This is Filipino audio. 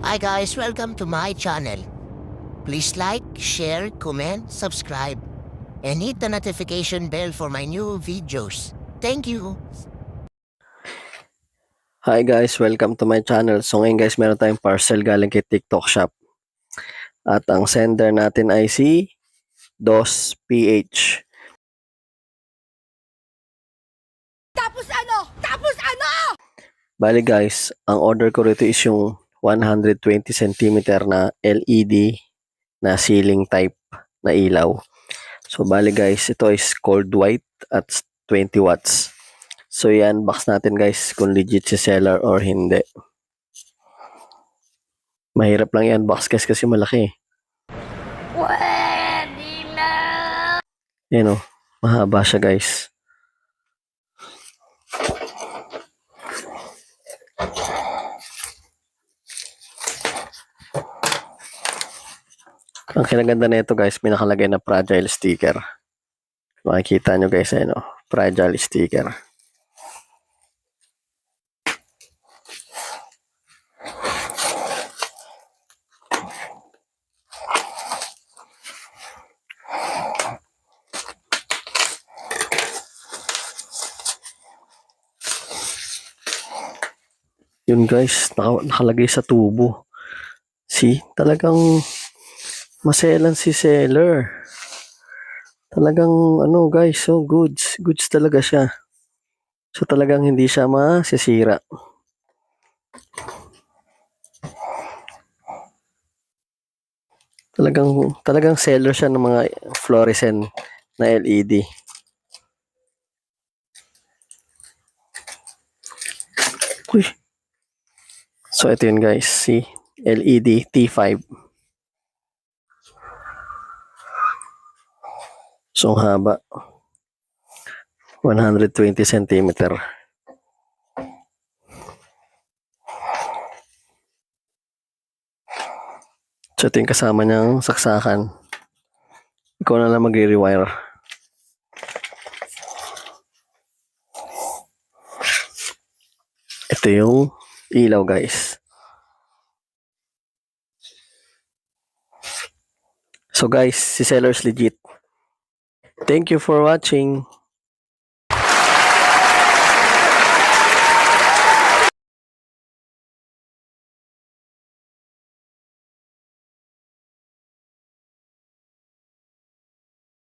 Hi guys, welcome to my channel. Please like, share, comment, subscribe, and hit the notification bell for my new videos. Thank you! Hi guys, welcome to my channel. So ngayon guys, meron tayong parcel galing kay TikTok Shop. At ang sender natin ay si DOS PH. Tapos ano? Tapos ano? Bali guys, ang order ko rito is yung 120 cm na LED na ceiling type na ilaw. So bali guys, ito is cold white at 20 watts. So i-unbox natin guys kung legit si seller or hindi. Mahirap lang i-unbox guys kasi malaki. Pwede na! Yan o, mahaba siya guys. Ang kinaganda na ito guys, may nakalagay na fragile sticker. Makikita nyo guys, ano, fragile sticker. Yun guys, nakalagay sa tubo. See, talagang maselan si seller. Talagang ano guys, so goods talaga siya. So talagang hindi siya masisira. Talagang seller siya ng mga fluorescent na LED. Uy. So ito yun guys, see, LED T5. So ang haba, 120 cm. So ito yung kasama niyang saksakan. Ikaw na lang mag-rewire. Ito yung ilaw guys. So guys, si seller's legit. Thank you for watching.